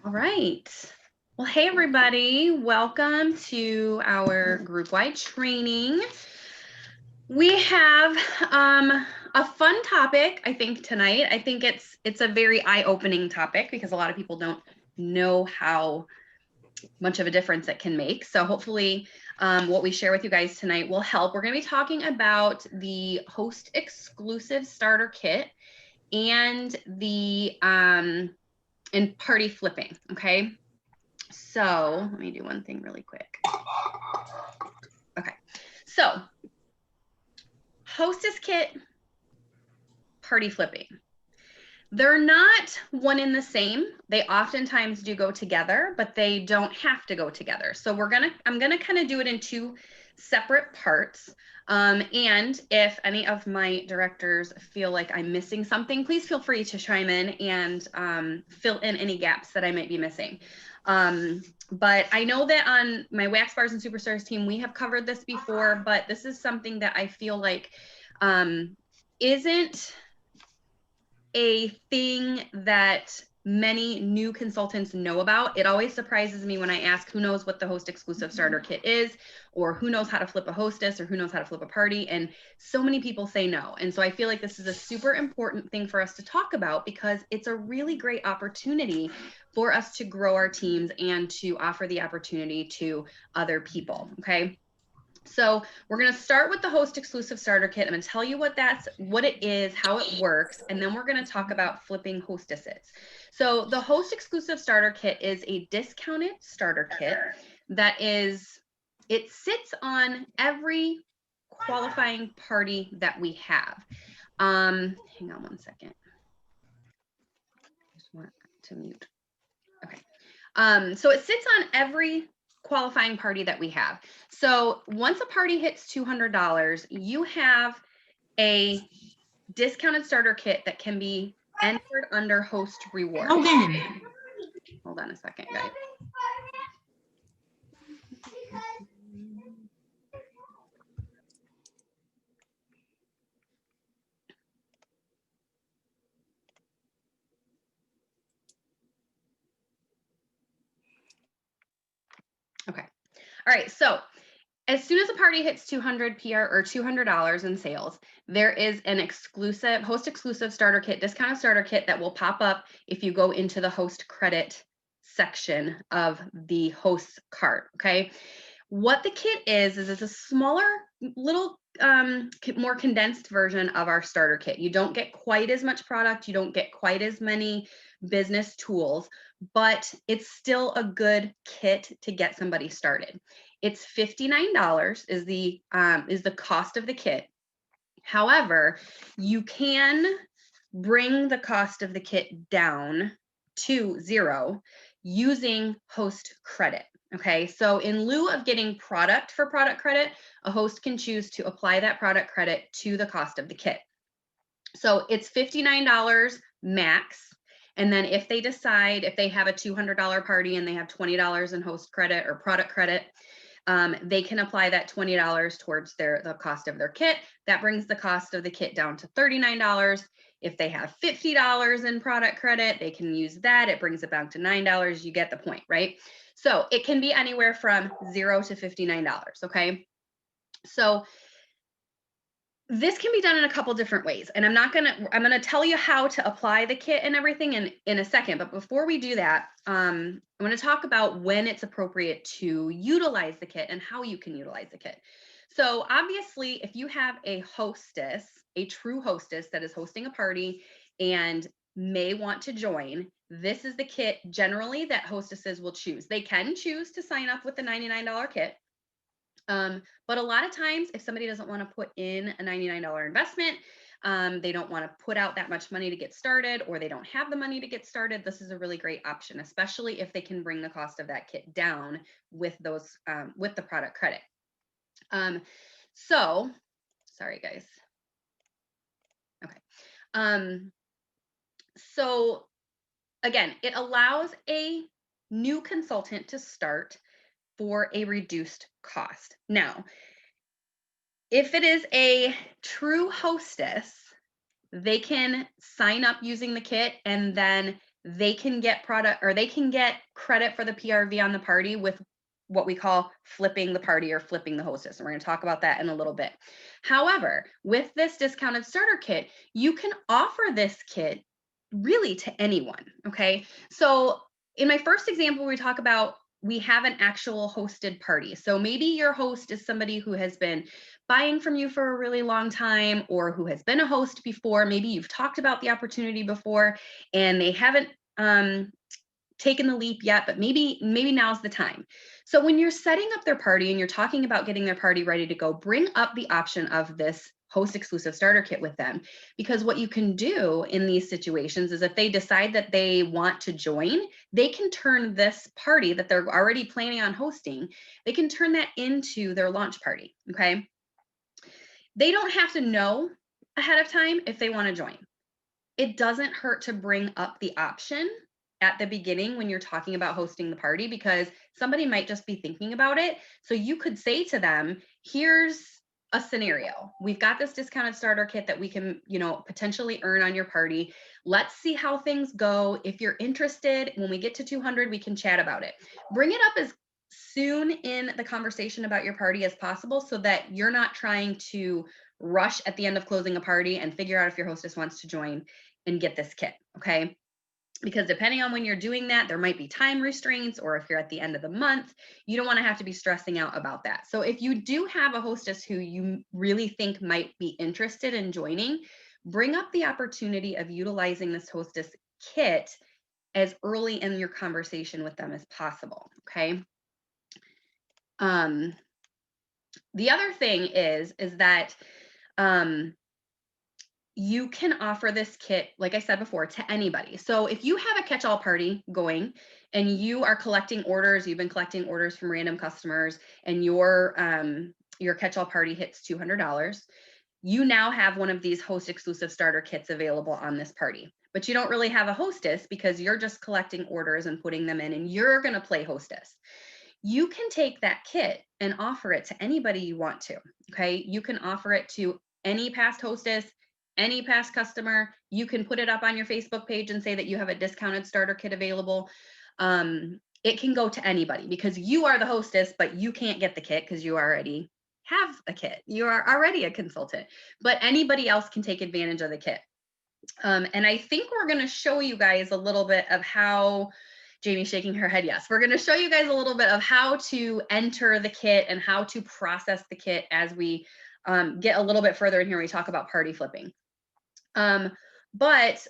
All right. Well, hey, everybody. Welcome to our group-wide training. We have a fun topic, I think, tonight. I think it's a very eye-opening topic because a lot of people don't know how much of a difference it can make. So hopefully what we share with you guys tonight will help. We're going to be talking about the host exclusive starter kit and the and party flipping. Okay. So let me do one thing really quick. Okay. So hostess kit, party flipping. They're not one in the same. They oftentimes do go together, but they don't have to go together. So I'm gonna kind of do it in two separate parts. And if any of my directors feel like I'm missing something, please feel free to chime in and fill in any gaps that I might be missing. But I know that on my Wax Bars and Superstars team, we have covered this before, but this is something that I feel like isn't a thing that many new consultants know about. It always surprises me when I ask who knows what the host exclusive starter kit is, or who knows how to flip a hostess, or who knows how to flip a party. And so many people say no. And so I feel like this is a super important thing for us to talk about because it's a really great opportunity for us to grow our teams and to offer the opportunity to other people. Okay. So we're going to start with the host exclusive starter kit. I'm going to tell you what it is, how it works, and then we're going to talk about flipping hostesses. So the host exclusive starter kit is a discounted starter kit it sits on every qualifying party that we have. Hang on one second. I just want to mute. Okay. So it sits on every qualifying party that we have. So once a party hits $200, you have a discounted starter kit that can be entered under host reward. Hold on a second, guys. Okay. All right. So as soon as a party hits 200 PR or $200 in sales, there is an exclusive host exclusive starter kit, discounted starter kit that will pop up if you go into the host credit section of the host cart. Okay. What the kit is it's a smaller, little, more condensed version of our starter kit. You don't get quite as much product. You don't get quite as many business tools, but it's still a good kit to get somebody started. It's $59 is the cost of the kit. However, you can bring the cost of the kit down to $0 using host credit. Okay, so in lieu of getting product for product credit, a host can choose to apply that product credit to the cost of the kit. So it's $59 max. And then if they decide, if they have a $200 party and they have $20 in host credit or product credit, they can apply that $20 towards the cost of their kit. That brings the cost of the kit down to $39. If they have $50 in product credit, they can use that. It brings it back to $9. You get the point, right? So it can be anywhere from $0 to $59. Okay. So this can be done in a couple different ways, and I'm going to tell you how to apply the kit and everything in a second. But before we do that, I'm going to talk about when it's appropriate to utilize the kit and how you can utilize the kit. So obviously, if you have a hostess, a true hostess that is hosting a party and may want to join, this is the kit generally that hostesses will choose. They can choose to sign up with the $99 kit. But a lot of times, if somebody doesn't want to put in a $99 investment, they don't want to put out that much money to get started, or they don't have the money to get started, this is a really great option, especially if they can bring the cost of that kit down with those with the product credit. So sorry guys. Okay. So again, it allows a new consultant to start for a reduced cost. Now, if it is a true hostess, they can sign up using the kit and then they can get product, or they can get credit for the PRV on the party with what we call flipping the party or flipping the hostess. And we're going to talk about that in a little bit. However, with this discounted starter kit, you can offer this kit really to anyone. Okay. So in my first example, we talk about we have an actual hosted party. So maybe your host is somebody who has been buying from you for a really long time, or who has been a host before. Maybe you've talked about the opportunity before and they haven't taken the leap yet, but maybe now's the time. So when you're setting up their party and you're talking about getting their party ready to go, bring up the option of this host exclusive starter kit with them. Because what you can do in these situations is if they decide that they want to join, they can turn this party that they're already planning on hosting, they can turn that into their launch party. Okay. They don't have to know ahead of time if they want to join. It doesn't hurt to bring up the option at the beginning when you're talking about hosting the party, because somebody might just be thinking about it. So you could say to them, here's a scenario. We've got this discounted starter kit that we can, potentially earn on your party. Let's see how things go. If you're interested, when we get to 200, we can chat about it. Bring it up as soon in the conversation about your party as possible, so that you're not trying to rush at the end of closing a party and figure out if your hostess wants to join and get this kit. Okay. Because depending on when you're doing that, there might be time restraints, or if you're at the end of the month, you don't want to have to be stressing out about that. So if you do have a hostess who you really think might be interested in joining, bring up the opportunity of utilizing this hostess kit as early in your conversation with them as possible. Okay. The other thing is that you can offer this kit, like I said before, to anybody. So if you have a catch-all party going and you are collecting orders, you've been collecting orders from random customers, and your catch-all party hits $200, you now have one of these host exclusive starter kits available on this party. But you don't really have a hostess because you're just collecting orders and putting them in, and you're going to play hostess. You can take that kit and offer it to anybody you want to. Okay. You can offer it to any past hostess, any past customer. You can put it up on your Facebook page and say that you have a discounted starter kit available. It can go to anybody because you are the hostess, but you can't get the kit because you already have a kit. You are already a consultant, but anybody else can take advantage of the kit. And I think we're going to show you guys a little bit of how, Jamie's shaking her head, yes. We're going to show you guys a little bit of how to enter the kit and how to process the kit as we get a little bit further in here. We talk about party flipping. But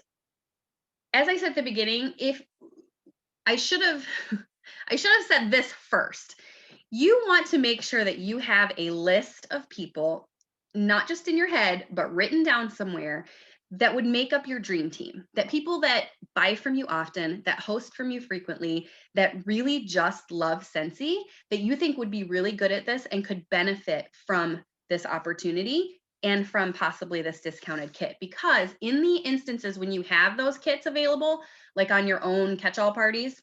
as I said at the beginning, if I should have, I should have said this first. You want to make sure that you have a list of people, not just in your head, but written down somewhere, that would make up your dream team, that people that buy from you often, that host from you frequently, that really just love Scentsy, that you think would be really good at this and could benefit from this opportunity and from possibly this discounted kit. Because in the instances when you have those kits available, like on your own catch-all parties,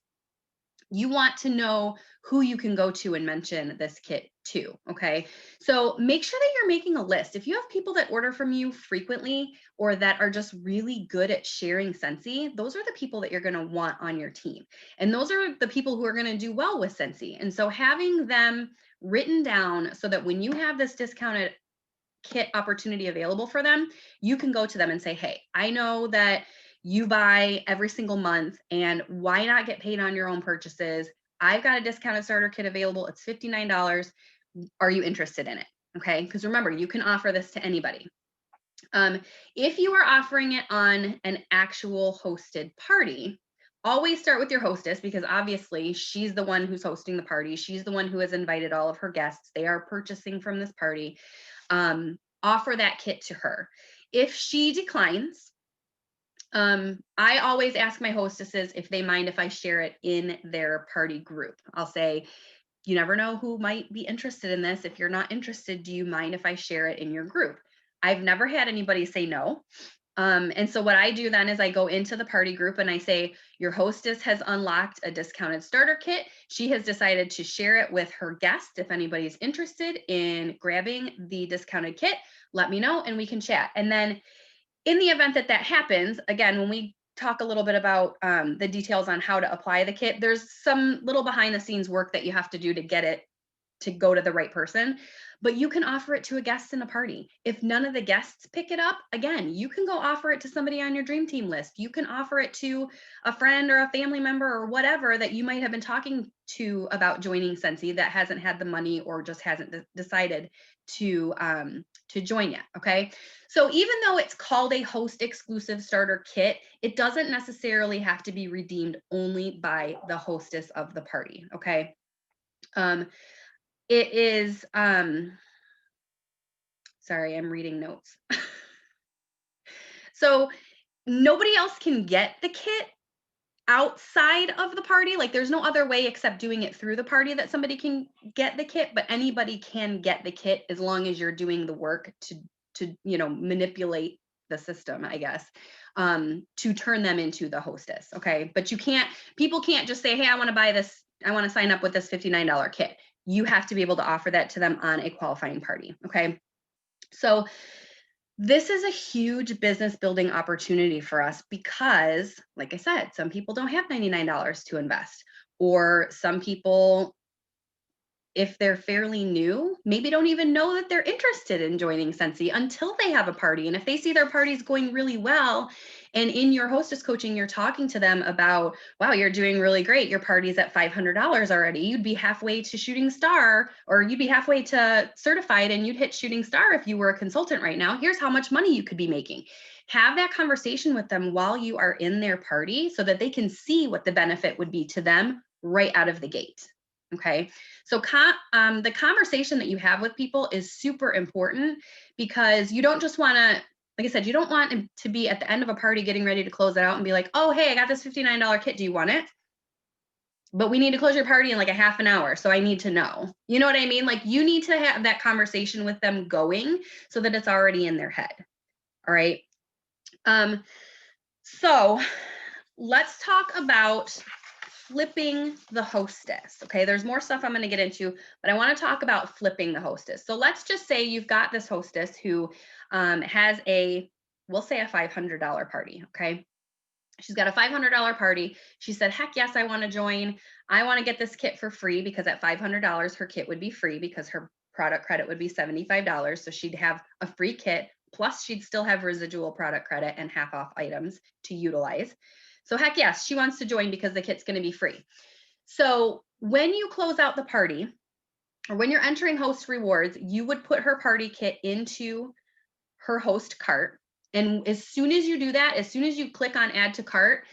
you want to know who you can go to and mention this kit to. Okay. So make sure that you're making a list. If you have people that order from you frequently or that are just really good at sharing Scentsy, those are the people that you're going to want on your team. And those are the people who are going to do well with Scentsy. And so having them written down so that when you have this discounted kit opportunity available for them, you can go to them and say, hey, I know that you buy every single month, and why not get paid on your own purchases? I've got a discounted starter kit available. It's $59. Are you interested in it? Okay. Because remember, you can offer this to anybody. If you are offering it on an actual hosted party, always start with your hostess, because obviously she's the one who's hosting the party. She's the one who has invited all of her guests. They are purchasing from this party. Offer that kit to her. If she declines, I always ask my hostesses if they mind if I share it in their party group. I'll say, you never know who might be interested in this. If you're not interested, do you mind if I share it in your group? I've never had anybody say no. And so what I do then is I go into the party group and I say, your hostess has unlocked a discounted starter kit. She has decided to share it with her guest. If anybody's interested in grabbing the discounted kit, let me know and we can chat. And then in the event that that happens, again, when we talk a little bit about the details on how to apply the kit. There's some little behind the scenes work that you have to do to get it to go to the right person, but you can offer it to a guest in a party. If none of the guests pick it up, again, you can go offer it to somebody on your dream team list. You can offer it to a friend or a family member or whatever that you might have been talking to about joining Sensi that hasn't had the money or just hasn't decided to join yet. Okay. So even though it's called a host exclusive starter kit, it doesn't necessarily have to be redeemed only by the hostess of the party. Okay. It is, sorry, I'm reading notes. So nobody else can get the kit outside of the party. Like there's no other way except doing it through the party that somebody can get the kit, but anybody can get the kit as long as you're doing the work to manipulate the system, I guess, to turn them into the hostess. Okay. But people can't just say, hey, I want to buy this. I want to sign up with this $59 kit. You have to be able to offer that to them on a qualifying party. Okay. So this is a huge business building opportunity for us because, like I said, some people don't have $99 to invest, or some people, if they're fairly new, maybe don't even know that they're interested in joining Sensi until they have a party. And if they see their party's going really well, and in your hostess coaching, you're talking to them about, wow, you're doing really great. Your party's at $500 already. You'd be halfway to shooting star, or you'd be halfway to certified and you'd hit shooting star if you were a consultant right now. Here's how much money you could be making. Have that conversation with them while you are in their party so that they can see what the benefit would be to them right out of the gate. Okay. So the conversation that you have with people is super important because you don't just want to, like I said, you don't want to be at the end of a party getting ready to close it out and be like, oh, hey, I got this $59 kit. Do you want it? But we need to close your party in like a half an hour. So I need to know. You know what I mean? Like you need to have that conversation with them going so that it's already in their head. All right. So let's talk about flipping the hostess. Okay, there's more stuff I'm going to get into, but I want to talk about flipping the hostess. So let's just say you've got this hostess who has we'll say a $500 party. Okay, she's got a $500 party. She said, heck yes, I want to join. I want to get this kit for free because at $500 her kit would be free because her product credit would be $75. So she'd have a free kit, plus she'd still have residual product credit and half off items to utilize. So heck yes, she wants to join because the kit's going to be free. So when you close out the party, or when you're entering host rewards, you would put her party kit into her host cart. And as soon as you do that, as soon as you click on add to cart,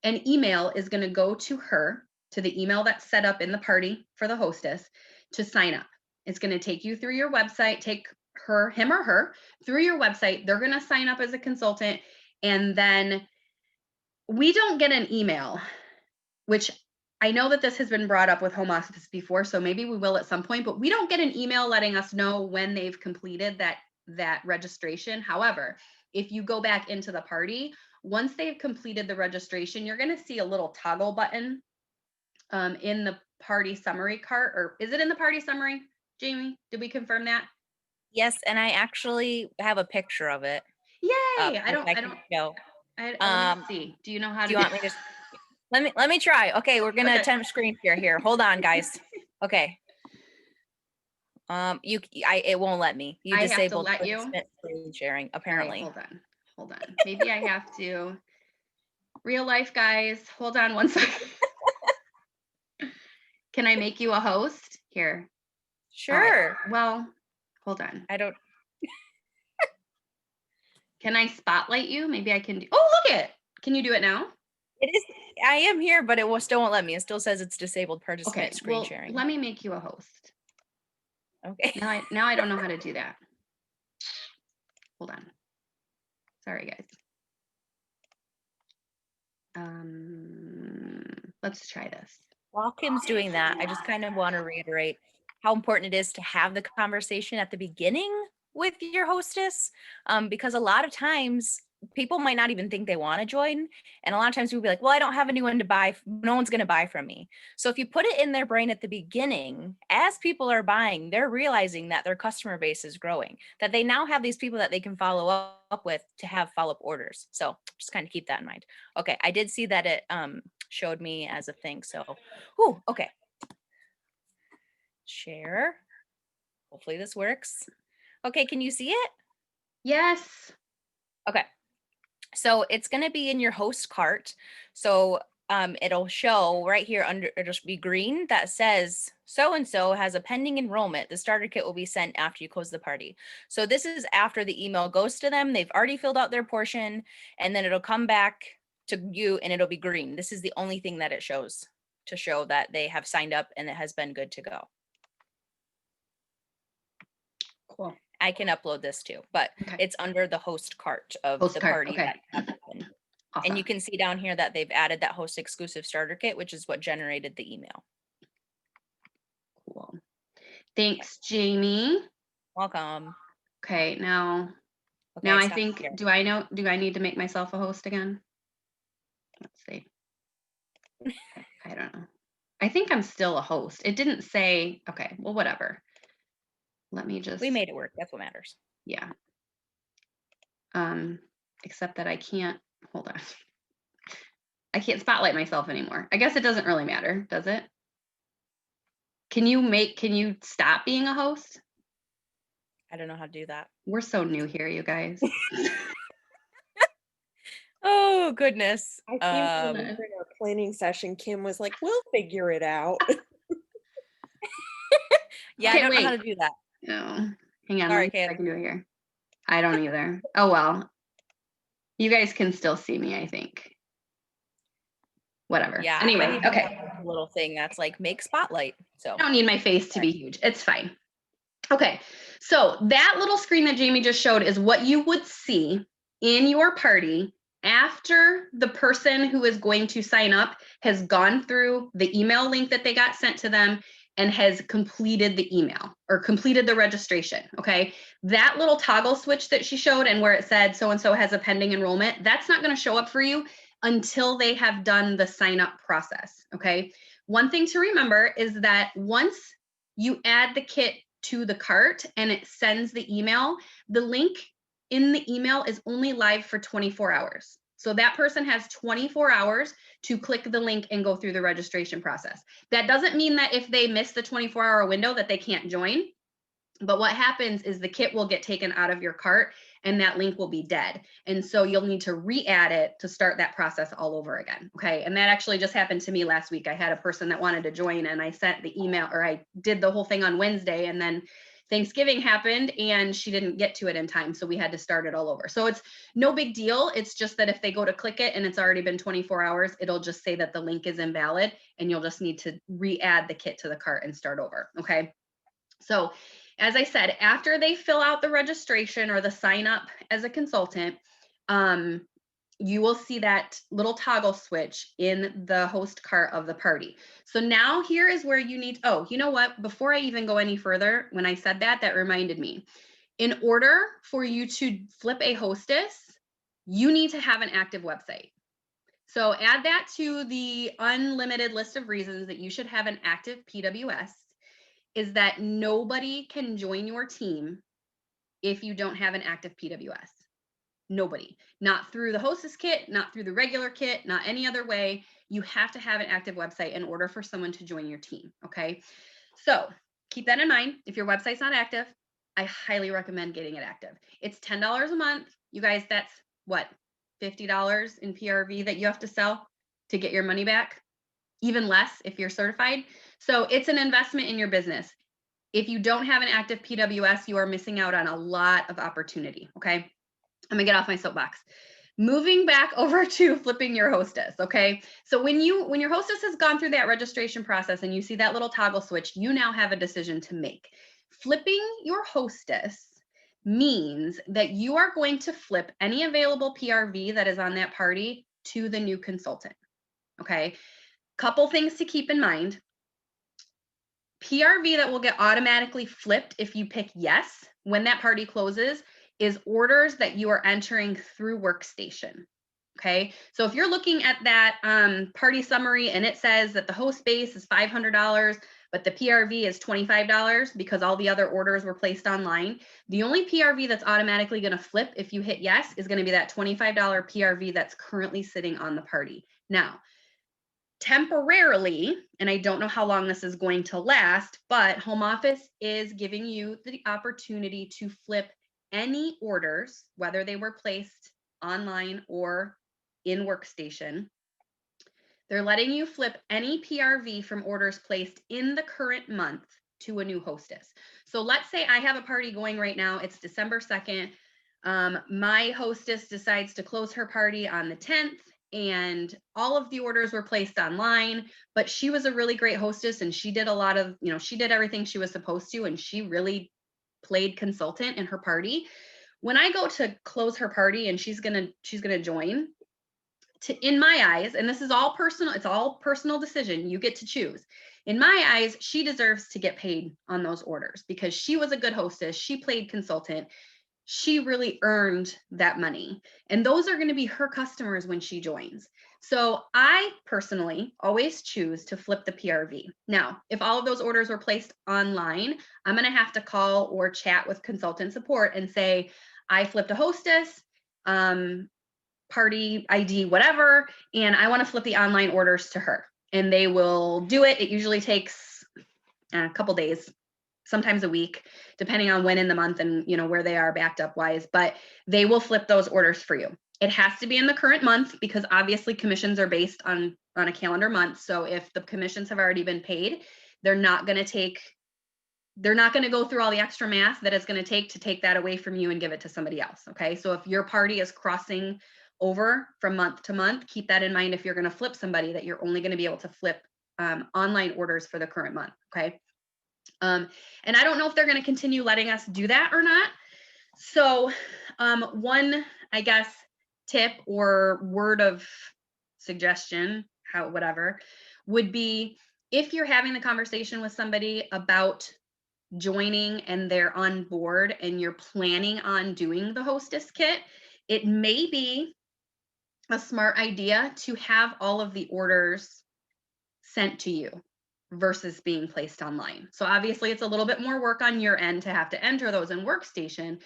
an email is going to go to her, to the email that's set up in the party for the hostess to sign up. It's going to take you through your website, take him or her through your website. They're going to sign up as a consultant, and then we don't get an email, which I know that this has been brought up with home office before, so maybe we will at some point, but we don't get an email letting us know when they've completed that registration. However, if you go back into the party, once they've completed the registration, you're going to see a little toggle button in the party summary cart, or is it in the party summary? Jamie, did we confirm that? Yes, and I actually have a picture of it up, Yay! which I can show. Let me see. Do you know how Do to you do? want me to let me try. Okay, we're gonna Okay. attempt screen share here. Hold on, guys. Okay. It won't let me. You I have to disabled let you. participant screen sharing, All right, apparently. hold on. Maybe I have to. Real life, guys. Hold on one second. Can I make you a host? Here. All right. Sure. Well, hold on. I don't Can I spotlight you? Maybe I can do. Oh, look it. Can you do it now? it is I am here, but it will still won't let me. It still says it's disabled Okay. participant screen Well, sharing. let me make you a host. Okay. Now I don't know how to do that. Hold on. Sorry, guys. Let's try this. While Kim's doing that, I just kind of want to reiterate how important it is to have the conversation at the beginning with your hostess, because a lot of times people might not even think they want to join. And a lot of times we'll be like, well, I don't have anyone to buy. No one's going to buy from me. So if you put it in their brain at the beginning, as people are buying, they're realizing that their customer base is growing, that they now have these people that they can follow up with to have follow-up orders. So just kind of keep that in mind. Okay. I did see that it showed me as a thing. So, okay. Share. Hopefully this works. Okay. Can you see it? Yes. Okay. So it's going to be in your host cart. So it'll show right here under, it'll be green that says so-and-so has a pending enrollment. The starter kit will be sent after you close the party. So this is after the email goes to them. They've already filled out their portion, and then it'll come back to you and it'll be green. This is the only thing that it shows to show that they have signed up and it has been good to go. Cool. I can upload this too, but it's under the host cart of the party. Okay. That happened. Awesome. And you can see down here that they've added that host exclusive starter kit, which is what generated the email. Cool. Thanks, Jamie. Welcome. Okay, now I think, do I need to make myself a host again? Let's see. I don't know. I think I'm still a host. It didn't say, okay, well, whatever. Let me just. We made it work. That's what matters. Yeah. Except that I can't, hold on. I can't spotlight myself anymore. I guess it doesn't really matter, does it? Can you stop being a host? I don't know how to do that. We're so new here, you guys. Oh, goodness. I think during our planning session, Kim was like, we'll figure it out. Yeah, okay, I don't know how to do that. No. Hang on. Sorry, I can do it here. I don't either. Oh, well. You guys can still see me, I think. Whatever. Yeah. Anyway, okay. A little thing that's like make spotlight. So I don't need my face to be huge. It's fine. Okay. So that little screen that Jamie just showed is what you would see in your party after the person who is going to sign up has gone through the email link that they got sent to them and has completed the email or completed the registration, okay? That little toggle switch that she showed and where it said so-and-so has a pending enrollment, that's not gonna show up for you until they have done the sign up process, okay? One thing to remember is that once you add the kit to the cart and it sends the email, the link in the email is only live for 24 hours. So that person has 24 hours to click the link and go through the registration process. That doesn't mean that if they miss the 24-hour window that they can't join. But what happens is the kit will get taken out of your cart and that link will be dead. And so you'll need to re-add it to start that process all over again. Okay. And that actually just happened to me last week. I had a person that wanted to join and I sent the email, or I did the whole thing on Wednesday, and then Thanksgiving happened and she didn't get to it in time. So we had to start it all over. So it's no big deal. It's just that if they go to click it and it's already been 24 hours, it'll just say that the link is invalid and you'll just need to re-add the kit to the cart and start over. Okay. So as I said, after they fill out the registration or the sign up as a consultant, you will see that little toggle switch in the host cart of the party. So now here is where you need, oh, you know what? Before I even go any further, when I said that, that reminded me. In order for you to flip a hostess, you need to have an active website. So add that to the unlimited list of reasons that you should have an active PWS, is that nobody can join your team if you don't have an active PWS. Nobody, not through the hostess kit, not through the regular kit, not any other way. You have to have an active website in order for someone to join your team, okay? So keep that in mind. If your website's not active, I highly recommend getting it active. It's $10 a month. You guys, that's what, $50 in PRV that you have to sell to get your money back? Even less if you're certified. So it's an investment in your business. If you don't have an active PWS, you are missing out on a lot of opportunity, okay? I'm gonna get off my soapbox. Moving back over to flipping your hostess, okay? So when your hostess has gone through that registration process and you see that little toggle switch, you now have a decision to make. Flipping your hostess means that you are going to flip any available PRV that is on that party to the new consultant, okay? Couple things to keep in mind. PRV that will get automatically flipped if you pick yes when that party closes is orders that you are entering through Workstation. Okay, so if you're looking at that party summary and it says that the host base is $500, but the PRV is $25 because all the other orders were placed online, the only PRV that's automatically going to flip if you hit yes is going to be that $25 PRV that's currently sitting on the party. Now, temporarily, and I don't know how long this is going to last, but home office is giving you the opportunity to flip any orders, whether they were placed online or in Workstation. They're letting you flip any PRV from orders placed in the current month to a new hostess. So let's say I have a party going right now. It's December 2nd. My hostess decides to close her party on the 10th, and all of the orders were placed online, but she was a really great hostess and she did a lot of, she did everything she was supposed to, and she really played consultant in her party. When I go to close her party and she's gonna join, in my eyes, and this is all personal, it's all personal decision, you get to choose. In my eyes, she deserves to get paid on those orders because she was a good hostess, she played consultant, she really earned that money. And those are going to be her customers when she joins. So I personally always choose to flip the PRV. Now, if all of those orders were placed online, I'm going to have to call or chat with consultant support and say, I flipped a hostess, party ID, whatever, and I want to flip the online orders to her. And they will do it. It usually takes a couple days, sometimes a week, depending on when in the month and where they are backed up wise, but they will flip those orders for you. It has to be in the current month because obviously commissions are based on a calendar month. So if the commissions have already been paid, they're not going to go through all the extra math that it's going to take that away from you and give it to somebody else. Okay. So if your party is crossing over from month to month, keep that in mind if you're going to flip somebody, that you're only going to be able to flip online orders for the current month. Okay. And I don't know if they're going to continue letting us do that or not. So one, I guess, tip or word of suggestion, whatever, would be if you're having the conversation with somebody about joining and they're on board and you're planning on doing the hostess kit, it may be a smart idea to have all of the orders sent to you versus being placed online. So obviously it's a little bit more work on your end to have to enter those in Workstation,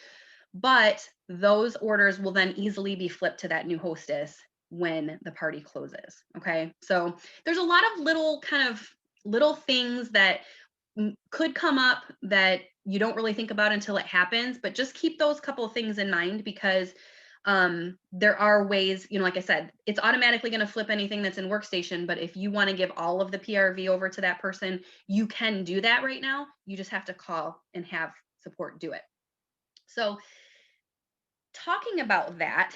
but those orders will then easily be flipped to that new hostess when the party closes. Okay. So there's a lot of little things that could come up that you don't really think about until it happens, but just keep those couple of things in mind because there are ways, like I said, it's automatically going to flip anything that's in Workstation, but if you want to give all of the PRV over to that person, you can do that right now. You just have to call and have support do it. So talking about that,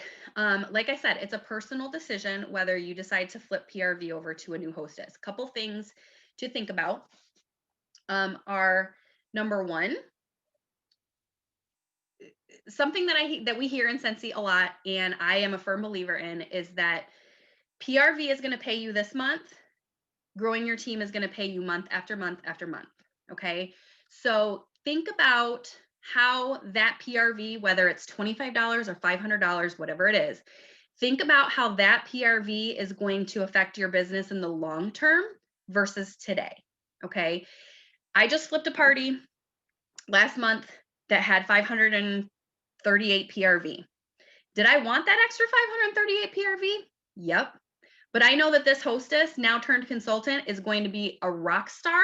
like I said, it's a personal decision whether you decide to flip PRV over to a new hostess. A couple things to think about are, number one, something that we hear in Scentsy a lot, and I am a firm believer in, is that PRV is going to pay you this month. Growing your team is going to pay you month after month after month. Okay. So think about how that PRV, whether it's $25 or $500, whatever it is, think about how that PRV is going to affect your business in the long term versus today. Okay. I just flipped a party last month that had 538 PRV. Did I want that extra 538 PRV? Yep. But I know that this hostess, now turned consultant, is going to be a rock star.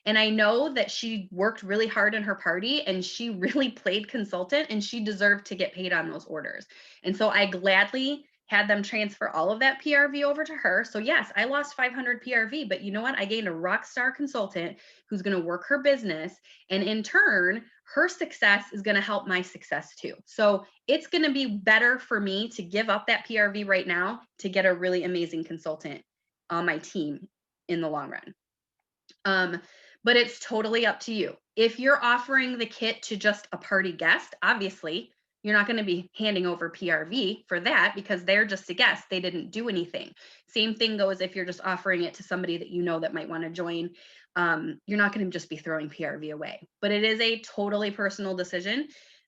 And I know that she worked really hard in her party and she really played consultant and she deserved to get paid on those orders. And so I gladly had them transfer all of that PRV over to her. So yes, I lost 500 PRV, but you know what? I gained a rock star consultant who's going to work her business. And in turn, her success is going to help my success too. So it's going to be better for me to give up that PRV right now to get a really amazing consultant on my team in the long run. But it's totally up to you. If you're offering the kit to just a party guest, obviously you're not going to be handing over PRV for that because they're just a guest. They didn't do anything. Same thing goes if you're just offering it to somebody that you know that might want to join. You're not going to just be throwing PRV away, but it is a totally personal decision.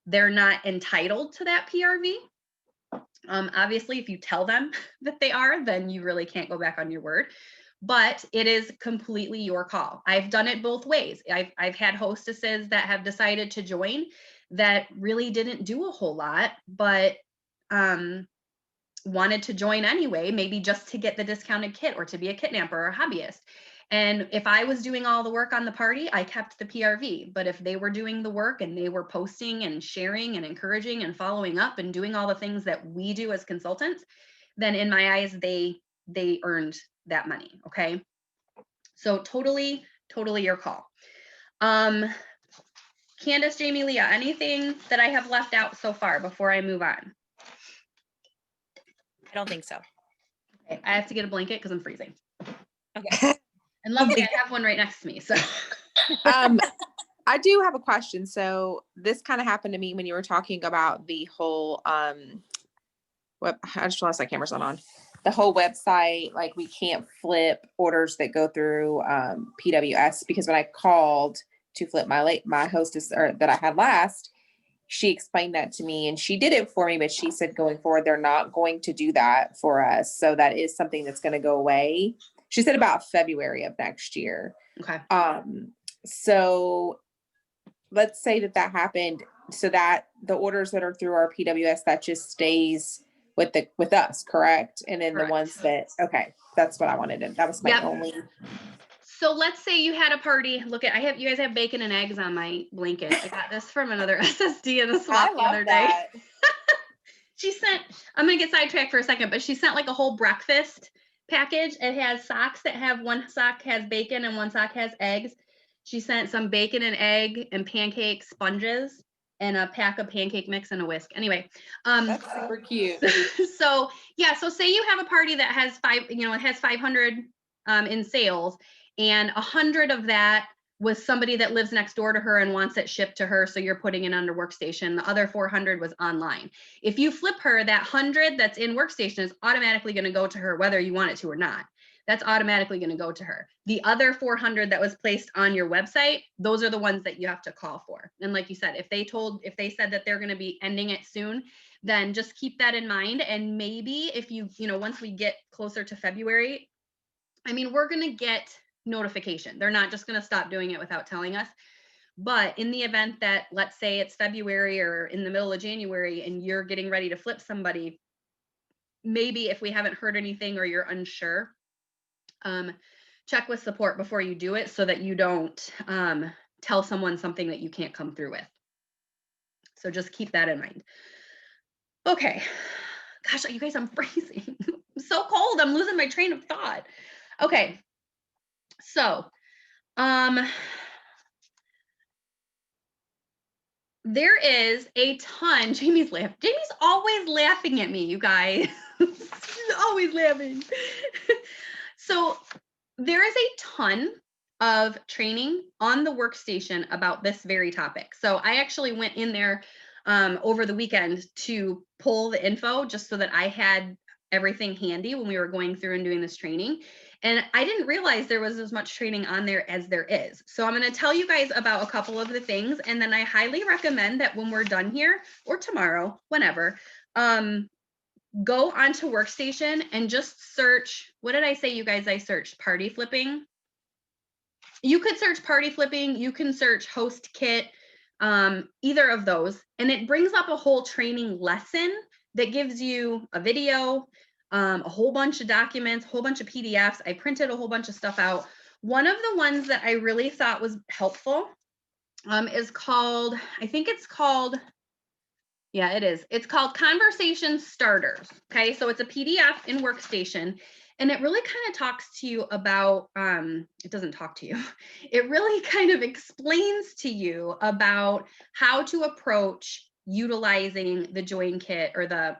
they're not entitled to that PRV. Obviously, if you tell them that they are, then you really can't go back on your word. But it is completely your call. I've done it both ways. I've had hostesses that have decided to join that really didn't do a whole lot, but wanted to join anyway, maybe just to get the discounted kit or to be a kitnapper or a hobbyist. And if I was doing all the work on the party, I kept the PRV. But if they were doing the work and they were posting and sharing and encouraging and following up and doing all the things that we do as consultants, then in my eyes, they earned that money. Okay. So totally your call. Candace, Jamie, Leah, anything that I have left out so far before I move on? I don't think so. Okay, I have to get a blanket because I'm freezing. Okay. And luckily I have one right next to me. So I do have a question. So this kind of happened to me when you were talking about the whole what I just realized my camera's not on. The whole website, like we can't flip orders that go through PWS, because when I called to flip my hostess or that I had last, she explained that to me and she did it for me, but she said going forward, they're not going to do that for us. So that is something that's going to go away. She said about February of next year. okay. So let's say that happened, so that the orders that are through our PWS, that just stays with us, correct? And then Correct. the ones that, okay, that's what I wanted to, that was my Yep. only. So let's say you had a party. Look at, you guys have bacon and eggs on my blanket. I got this from another SSD in the swap the other day. She sent, I'm going to get sidetracked for a second, but she sent like a whole breakfast package. It has socks that have, one sock has bacon and one sock has eggs. She sent some bacon and egg and pancake sponges and a pack of pancake mix and a whisk. Anyway, That's super cute. so yeah, so say you have a party that has it has 500 in sales, and 100 of that was somebody that lives next door to her and wants it shipped to her, so you're putting it under workstation. The other 400 was online. If you flip her, that 100 that's in workstation is automatically going to go to her whether you want it to or not. That's automatically going to go to her. The other 400 that was placed on your website, those are the ones that you have to call for. And like you said, if they said that they're going to be ending it soon, then just keep that in mind. And maybe if once we get closer to February, I mean, we're going to get notification. They're not just going to stop doing it without telling us. But in the event that, let's say it's February or in the middle of January and you're getting ready to flip somebody, maybe if we haven't heard anything or you're unsure, check with support before you do it so that you don't tell someone something that you can't come through with. So just keep that in mind. Okay. Gosh, you guys, I'm freezing. I'm so cold. I'm losing my train of thought. Okay. So, there is a ton. Jamie's always laughing at me, you guys. She's always laughing. So there is a ton of training on the workstation about this very topic. So I actually went in there over the weekend to pull the info just so that I had everything handy when we were going through and doing this training. And I didn't realize there was as much training on there as there is. So I'm going to tell you guys about a couple of the things. And then I highly recommend that when we're done here or tomorrow, whenever, go onto workstation and just search. What did I say, you guys? I searched party flipping. You could search party flipping. You can search host kit, either of those. And it brings up a whole training lesson that gives you a video, a whole bunch of documents, a whole bunch of PDFs. I printed a whole bunch of stuff out. One of the ones that I really thought was helpful is called, I think it's called, yeah, it is. It's called Conversation Starters. Okay, so it's a PDF in Workstation, and it really kind of talks to you about, it doesn't talk to you. It really kind of explains to you about how to approach utilizing the join kit or the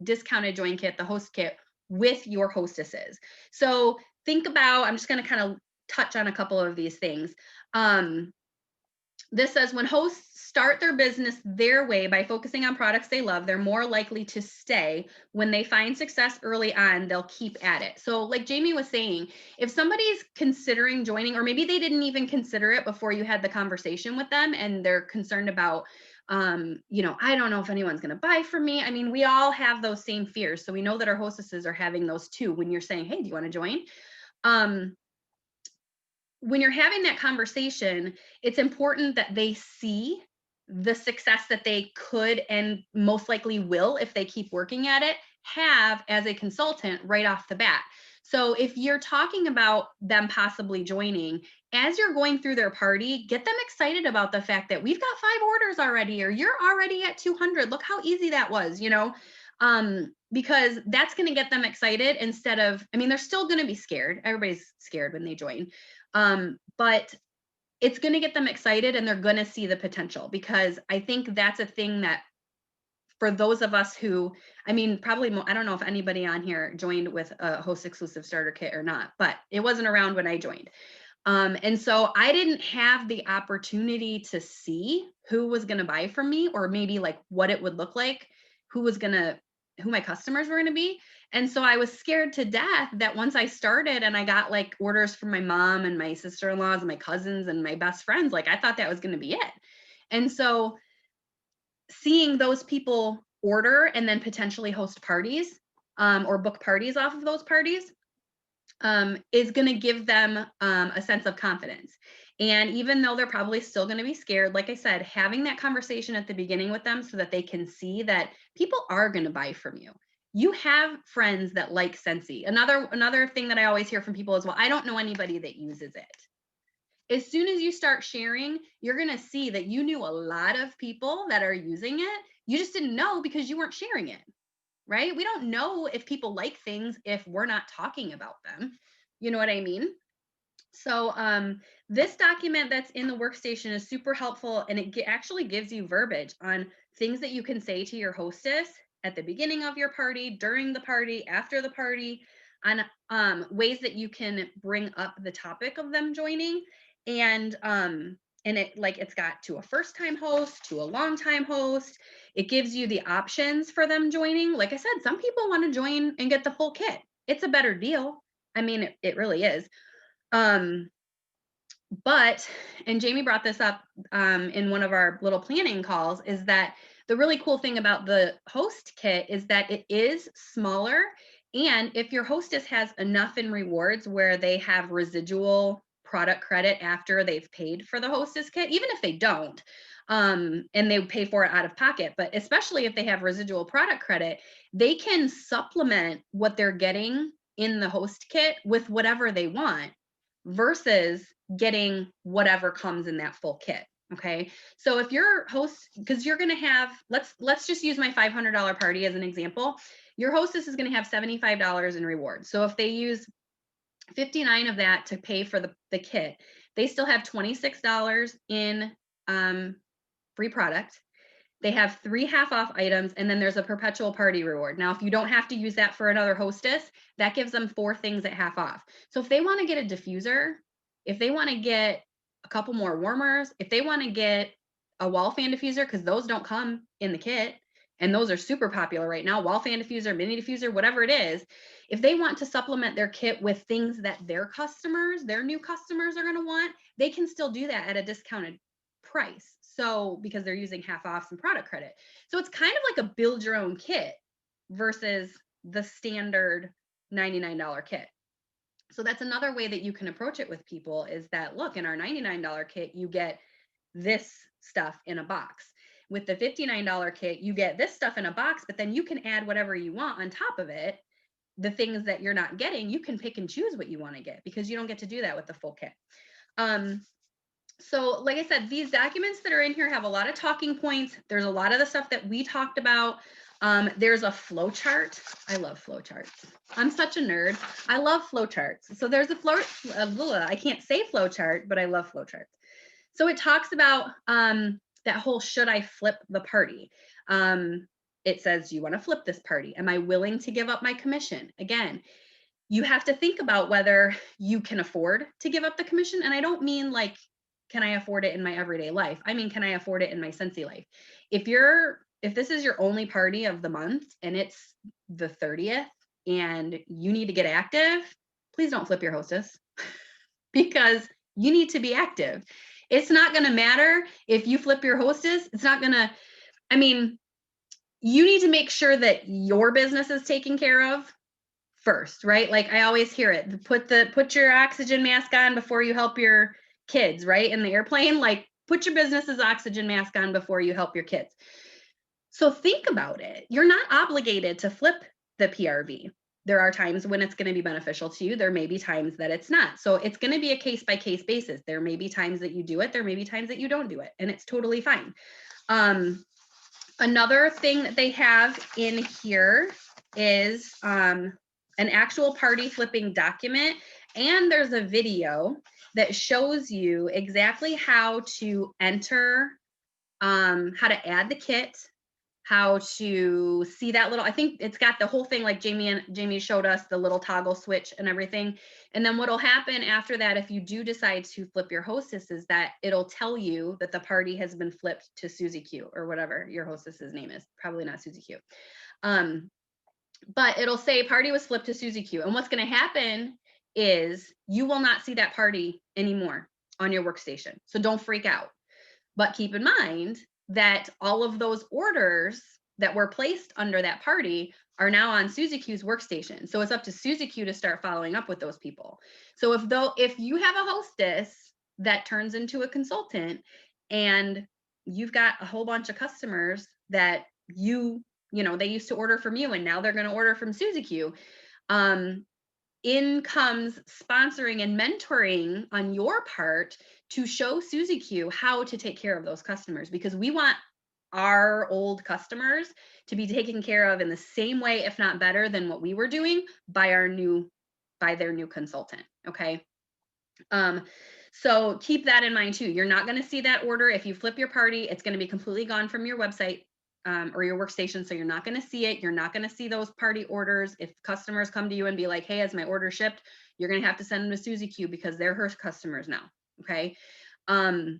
discounted join kit, the host kit with your hostesses. So think about, I'm just going to kind of touch on a couple of these things. This says when hosts start their business their way by focusing on products they love, they're more likely to stay. When they find success early on, they'll keep at it. So like Jamie was saying, if somebody's considering joining, or maybe they didn't even consider it before you had the conversation with them and they're concerned about I don't know if anyone's going to buy from me. I mean, we all have those same fears. So we know that our hostesses are having those too when you're saying, hey, do you want to join? When you're having that conversation, it's important that they see the success that they could and most likely will, if they keep working at it, have as a consultant right off the bat. So if you're talking about them possibly joining, as you're going through their party, get them excited about the fact that we've got 5 orders already, or you're already at 200. Look how easy that was, because that's going to get them excited instead of, I mean, they're still going to be scared. Everybody's scared when they join. But it's going to get them excited and they're going to see the potential, because I think that's a thing that for those of us who, I mean, probably, I don't know if anybody on here joined with a host exclusive starter kit or not, but it wasn't around when I joined. And so I didn't have the opportunity to see who was going to buy from me, or maybe like what it would look like, who my customers were going to be. And so I was scared to death that once I started and I got like orders from my mom and my sister-in-laws and my cousins and my best friends, like I thought that was going to be it. And so seeing those people order and then potentially host parties or book parties off of those parties is going to give them a sense of confidence. And even though they're probably still going to be scared, like I said, having that conversation at the beginning with them so that they can see that people are going to buy from you. You have friends that like Scentsy. Another thing that I always hear from people is, well, I don't know anybody that uses it. As soon as you start sharing, you're going to see that you knew a lot of people that are using it. You just didn't know because you weren't sharing it. Right? We don't know if people like things if we're not talking about them. You know what I mean? So this document that's in the workstation is super helpful, and it actually gives you verbiage on things that you can say to your hostess at the beginning of your party, during the party, after the party, on ways that you can bring up the topic of them joining. And it's got to a first-time host, to a long-time host. It gives you the options for them joining. Like I said, some people want to join and get the full kit. It's a better deal. I mean, it really is. But, and Jamie brought this up in one of our little planning calls, is that the really cool thing about the host kit is that it is smaller. And if your hostess has enough in rewards where they have residual product credit after they've paid for the hostess kit, even if they don't, and they pay for it out of pocket, but especially if they have residual product credit, they can supplement what they're getting in the host kit with whatever they want versus getting whatever comes in that full kit. Okay. So if your host, because you're going to have, let's just use my $500 party as an example. Your hostess is going to have $75 in rewards. So if they use 59 of that to pay for the kit, they still have $26 in free product. They have 3 half-off items, and then there's a perpetual party reward. Now, if you don't have to use that for another hostess, that gives them 4 things at half off. So if they want to get a diffuser, if they want to get a couple more warmers, if they want to get a wall fan diffuser, because those don't come in the kit, and those are super popular right now, wall fan diffuser, mini diffuser, whatever it is, if they want to supplement their kit with things that their new customers are going to want, they can still do that at a discounted price. So because they're using half off some product credit. So it's kind of like a build your own kit versus the standard $99 kit. So that's another way that you can approach it with people, is that, look, in our $99 kit, you get this stuff in a box. With the $59 kit, you get this stuff in a box, but then you can add whatever you want on top of it. The things that you're not getting, you can pick and choose what you want to get, because you don't get to do that with the full kit. So like I said, these documents that are in here have a lot of talking points. There's a lot of the stuff that we talked about. There's a flow chart. I love flow charts. I'm such a nerd. I love flow charts. So there's I can't say flow chart, but I love flow charts. So it talks about that whole, should I flip the party? It says, do you want to flip this party? Am I willing to give up my commission? Again, you have to think about whether you can afford to give up the commission. And I don't mean like, can I afford it in my everyday life? I mean, can I afford it in my Scentsy life? If this is your only party of the month and it's the 30th and you need to get active, please don't flip your hostess because you need to be active. It's not going to matter if you flip your hostess. It's not going to I mean, you need to make sure that your business is taken care of first, right? Like I always hear it, put your oxygen mask on before you help your kids, right? In the airplane, like put your business's oxygen mask on before you help your kids. So think about it. You're not obligated to flip the PRV. There are times when it's going to be beneficial to you. There may be times that it's not. So it's going to be a case by case basis. There may be times that you do it. There may be times that you don't do it, and it's totally fine. Another thing that they have in here is an actual party flipping document, and there's a video that shows you exactly how to enter, how to add the kit, how to see that little, I think it's got the whole thing like Jamie showed us, the little toggle switch and everything. And then what'll happen after that, if you do decide to flip your hostess, is that it'll tell you that the party has been flipped to Susie Q or whatever your hostess's name is. Probably not Susie Q. But it'll say party was flipped to Susie Q. And what's going to happen is you will not see that party anymore on your workstation. So don't freak out. But keep in mind that all of those orders that were placed under that party are now on Susie Q's workstation. So it's up to Susie Q to start following up with those people. So if you have a hostess that turns into a consultant and you've got a whole bunch of customers that they used to order from you and now they're going to order from Susie Q, in comes sponsoring and mentoring on your part to show Susie Q how to take care of those customers, because we want our old customers to be taken care of in the same way, if not better than what we were doing by their new consultant. Okay. So keep that in mind too. You're not going to see that order. If you flip your party, it's going to be completely gone from your website. Or your workstation. So you're not going to see it. You're not going to see those party orders. If customers come to you and be like, hey, has my order shipped? You're going to have to send them to Susie Q because they're her customers now. Okay. I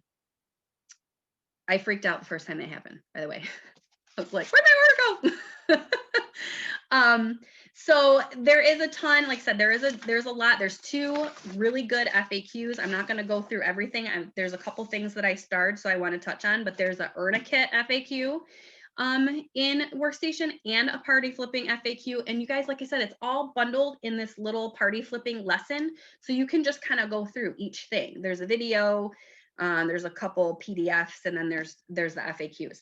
freaked out the first time that happened, by the way. I was like, where'd my order go? So there is a ton, like I said, there's a lot. There's 2 really good FAQs. I'm not going to go through everything. There's a couple things that I starred, so I want to touch on, but there's a Earn a Kit FAQ in workstation and a party flipping FAQ. And you guys, like I said, it's all bundled in this little party flipping lesson. So you can just kind of go through each thing. There's a video, there's a couple PDFs, and then there's the FAQs.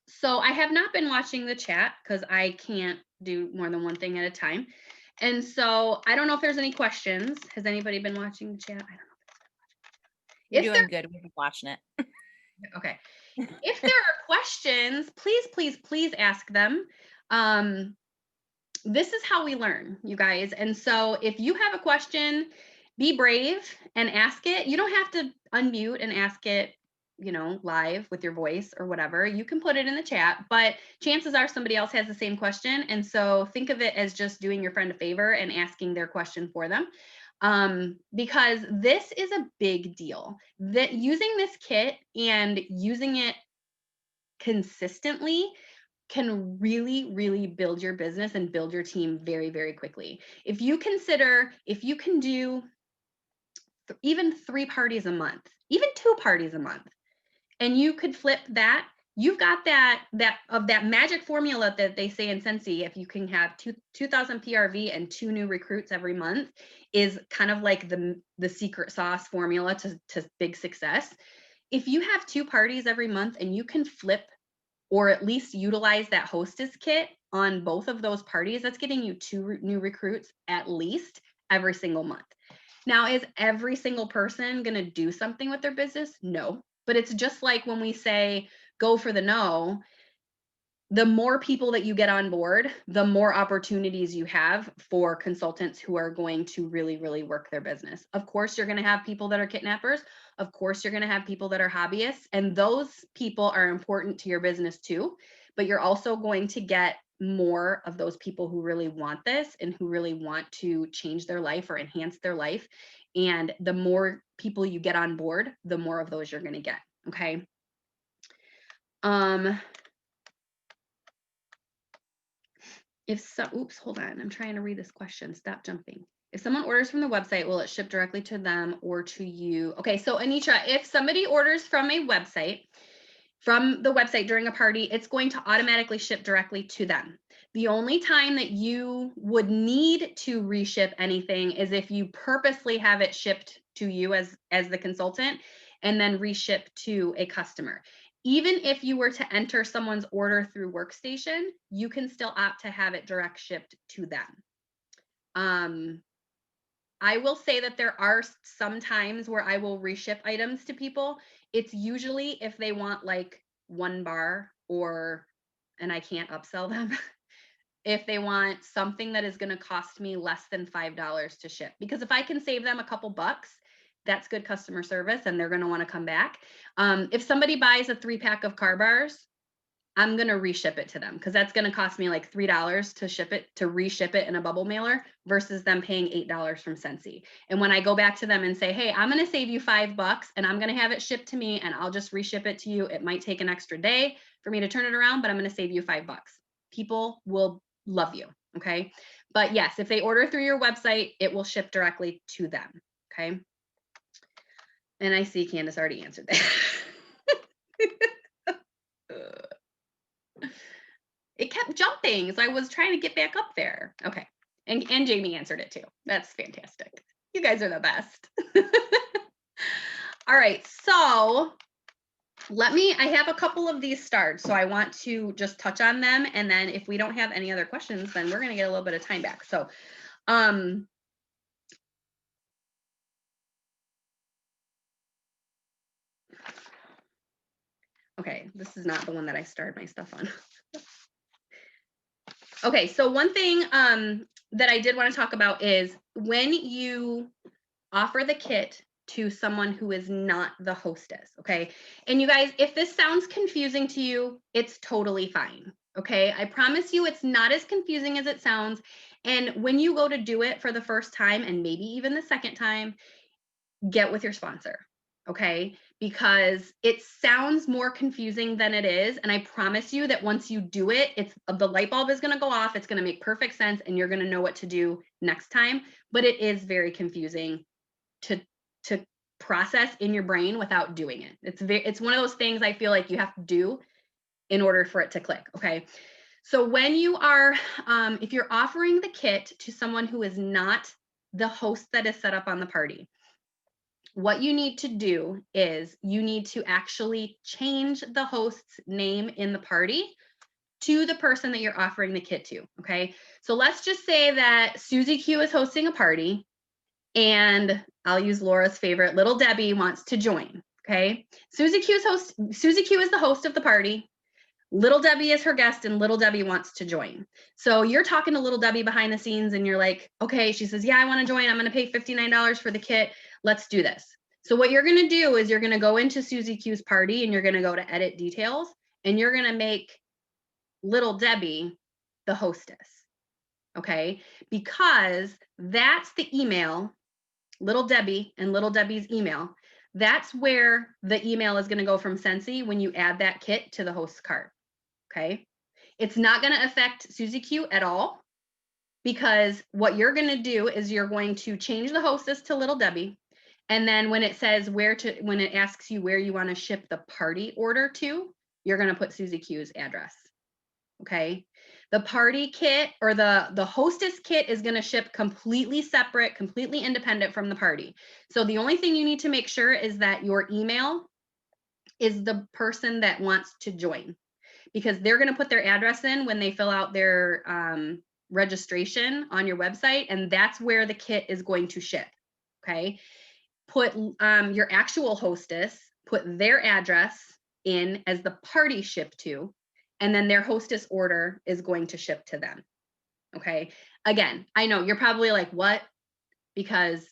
So I have not been watching the chat because I can't do more than one thing at a time. And so I don't know if there's any questions. Has anybody been watching the chat? I don't know. You're doing good. We've been watching it. Okay. If there are questions, please ask them. This is how we learn, you guys. And so if you have a question, be brave and ask it. You don't have to unmute and ask it, live with your voice or whatever. You can put it in the chat, but chances are somebody else has the same question. And so think of it as just doing your friend a favor and asking their question for them. Because this is a big deal. That using this kit and using it consistently can really, really build your business and build your team very, very quickly. If you can do even 3 parties a month, even 2 parties a month, and you could flip that, you've got that magic formula that they say in Sensi. If you can have 2,000 PRV and 2 new recruits every month, is kind of like the secret sauce formula to big success. If you have 2 parties every month and you can flip or at least utilize that hostess kit on both of those parties, that's getting you 2 new recruits at least every single month. Now, is every single person going to do something with their business? No. But it's just like when we say, go for the no, the more people that you get on board, the more opportunities you have for consultants who are going to really, really work their business. Of course, you're going to have people that are kidnappers. Of course, you're going to have people that are hobbyists, and those people are important to your business too. But you're also going to get more of those people who really want this and who really want to change their life or enhance their life. And the more people you get on board, the more of those you're going to get. Okay. Oops, hold on. I'm trying to read this question. Stop jumping. If someone orders from the website, will it ship directly to them or to you? Okay, so Anitra, if somebody orders from a website, from the website during a party, it's going to automatically ship directly to them. The only time that you would need to reship anything is if you purposely have it shipped to you as the consultant and then reship to a customer. Even if you were to enter someone's order through Workstation, you can still opt to have it direct shipped to them. I will say that there are some times where I will reship items to people. It's usually if they want like 1 bar and I can't upsell them. If they want something that is going to cost me less than $5 to ship, because if I can save them a couple bucks, that's good customer service and they're going to want to come back. If somebody buys a 3-pack of car bars, I'm going to reship it to them because that's going to cost me like $3 to reship it in a bubble mailer versus them paying $8 from Scentsy. And when I go back to them and say, hey, I'm going to save you $5 and I'm going to have it shipped to me and I'll just reship it to you. It might take an extra day for me to turn it around, but I'm going to save you $5. People will love you. Okay. But yes, if they order through your website, it will ship directly to them. Okay. And I see Candace already answered that. It kept jumping, so I was trying to get back up there. Okay. And Jamie answered it too. That's fantastic. You guys are the best. All right. So I have a couple of these starred, so I want to just touch on them. And then if we don't have any other questions, then we're going to get a little bit of time back. So, okay, this is not the one that I starred my stuff on. Okay, so one thing that I did want to talk about is when you offer the kit to someone who is not the hostess, okay? And you guys, if this sounds confusing to you, it's totally fine, okay? I promise you it's not as confusing as it sounds. And when you go to do it for the first time and maybe even the second time, get with your sponsor, okay? Because it sounds more confusing than it is. And I promise you that once you do it, the light bulb is going to go off. It's going to make perfect sense and you're going to know what to do next time. But it is very confusing to process in your brain without doing it. It's one of those things I feel like you have to do in order for it to click, okay? So when you are, if you're offering the kit to someone who is not the host that is set up on the party, what you need to do is you need to actually change the host's name in the party to the person that you're offering the kit to, okay? So let's just say that Susie Q is hosting a party and I'll use Laura's favorite, Little Debbie wants to join, okay? Susie Q is the host of the party. Little Debbie is her guest and Little Debbie wants to join. So you're talking to Little Debbie behind the scenes and you're like, okay, she says, yeah, I want to join. I'm going to pay $59 for the kit. Let's do this. So what you're going to do is you're going to go into Susie Q's party and you're going to go to edit details and you're going to make Little Debbie the hostess. Okay. Because that's the email, Little Debbie and Little Debbie's email. That's where the email is going to go from Scentsy when you add that kit to the host cart. Okay. It's not going to affect Susie Q at all because what you're going to do is you're going to change the hostess to Little Debbie. And then when it says when it asks you where you want to ship the party order to, you're going to put Susie Q's address. Okay. The party kit or the hostess kit is going to ship completely separate, completely independent from the party. So the only thing you need to make sure is that your email is the person that wants to join, because they're going to put their address in when they fill out their registration on your website. And that's where the kit is going to ship. Okay. Put your actual hostess, put their address in as the party ship to, and then their hostess order is going to ship to them. Okay. Again, I know you're probably like, what? Because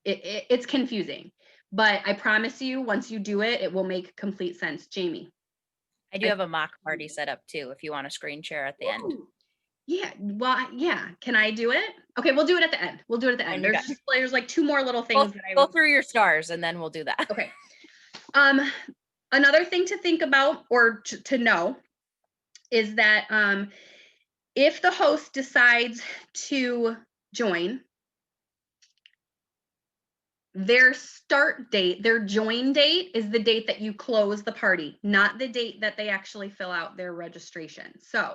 it's confusing, but I promise you, once you do it, it will make complete sense. Jamie. I do have a mock party set up too, if you want a screen share at the end. Yeah. Well, yeah. Can I do it? Okay. We'll do it at the end. We'll do it at the end. There's like 2 more little things that I go through your stars and then we'll do that. Okay. Another thing to think about or to know is that if the host decides to join, Their start date, their join date is the date that you close the party, not the date that they actually fill out their registration. So,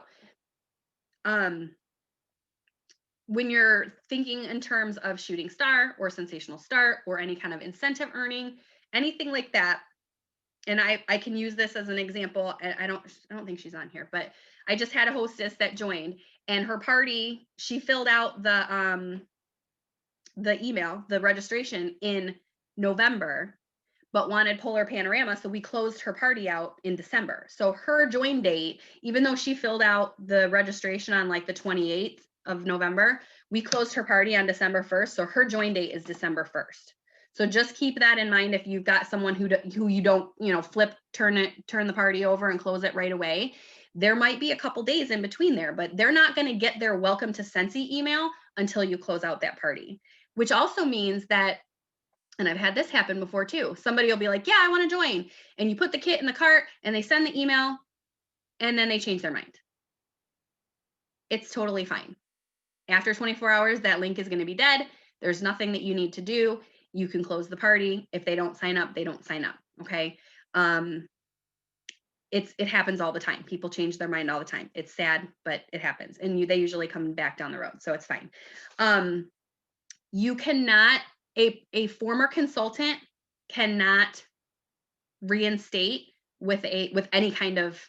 when you're thinking in terms of shooting star or sensational start or any kind of incentive earning, anything like that, and I can use this as an example. And I don't think she's on here, but I just had a hostess that joined, and her party, she filled out the email, the registration in November, but wanted Polar Panorama. So we closed her party out in December. So her join date, even though she filled out the registration on like the 28th of November, we closed her party on December 1st. So her join date is December 1st. So just keep that in mind. If you've got someone who you don't, turn the party over and close it right away, there might be a couple days in between there, but they're not going to get their welcome to Scentsy email until you close out that party, which also means that, and I've had this happen before too, somebody will be like, yeah, I want to join. And you put the kit in the cart and they send the email and then they change their mind. It's totally fine. After 24 hours, that link is going to be dead. There's nothing that you need to do. You can close the party. If they don't sign up, they don't sign up. Okay. It happens all the time. People change their mind all the time. It's sad, but it happens. And they usually come back down the road. So it's fine. You cannot, a former consultant cannot reinstate with any kind of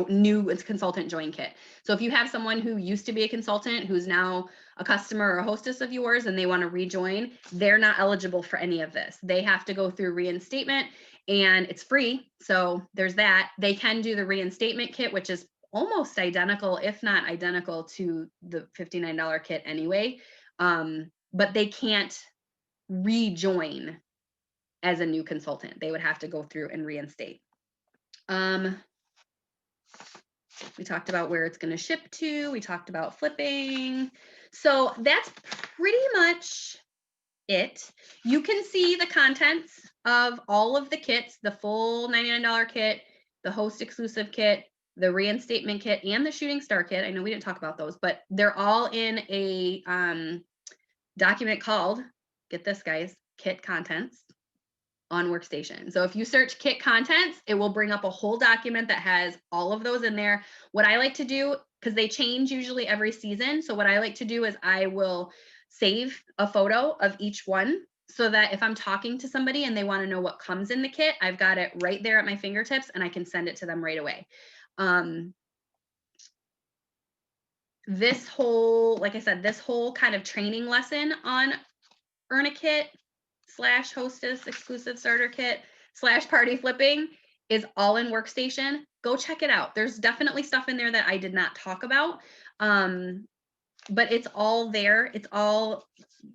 new consultant join kit. So if you have someone who used to be a consultant who's now a customer or a hostess of yours and they want to rejoin, they're not eligible for any of this. They have to go through reinstatement, and it's free. So there's that. They can do the reinstatement kit, which is almost identical, if not identical, to the $59 kit anyway. But they can't rejoin as a new consultant. They would have to go through and reinstate. We talked about where it's going to ship to. We talked about flipping. So that's pretty much it. You can see the contents of all of the kits, the full $99 kit, the host exclusive kit, the reinstatement kit, and the shooting star kit. I know we didn't talk about those, but they're all in a document called, get this guys, kit contents on Workstation. So if you search kit contents, it will bring up a whole document that has all of those in there. What I like to do, because they change usually every season, so what I like to do is I will save a photo of each one so that if I'm talking to somebody and they want to know what comes in the kit, I've got it right there at my fingertips and I can send it to them right away. This whole, like I said, this whole kind of training lesson on Earn a Kit / hostess exclusive starter kit / party flipping is all in Workstation. Go check it out. There's definitely stuff in there that I did not talk about, but it's all there. It's all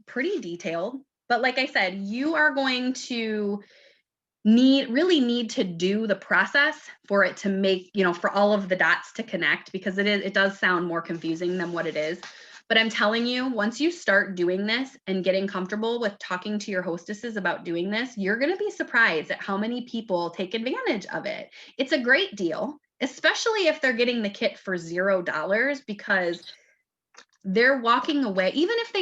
pretty detailed. But like I said, you are going to really need to do the process for it to make, for all of the dots to connect, because it does sound more confusing than what it is. But I'm telling you, once you start doing this and getting comfortable with talking to your hostesses about doing this, you're going to be surprised at how many people take advantage of it. It's a great deal, especially if they're getting the kit for $0, because they're walking away. Even if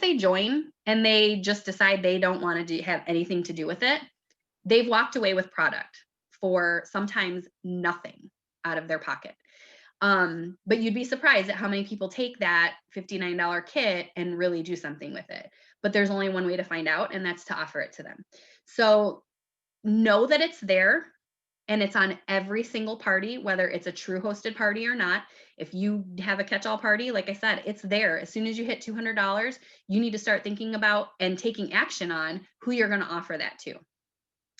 they join and they just decide they don't want to have anything to do with it, they've walked away with product for sometimes nothing out of their pocket. But you'd be surprised at how many people take that $59 kit and really do something with it. But there's only one way to find out, and that's to offer it to them. So know that it's there, and it's on every single party, whether it's a true hosted party or not. If you have a catch-all party, like I said, it's there. As soon as you hit $200, you need to start thinking about and taking action on who you're going to offer that to,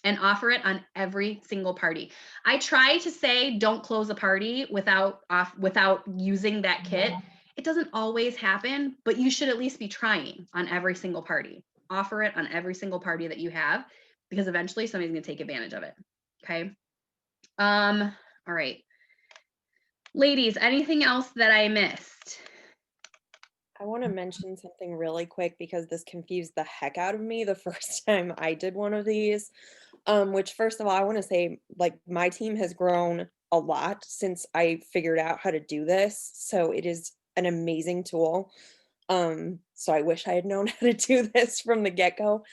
and offer it on every single party. I try to say don't close a party without using that kit. It doesn't always happen, but you should at least be trying on every single party. Offer it on every single party that you have, because eventually somebody's going to take advantage of it. Okay. All right. Ladies, anything else that I missed? I want to mention something really quick because this confused the heck out of me the first time I did one of these. Which, first of all, I want to say, like, my team has grown a lot since I figured out how to do this. So it is an amazing tool. So I wish I had known how to do this from the get-go.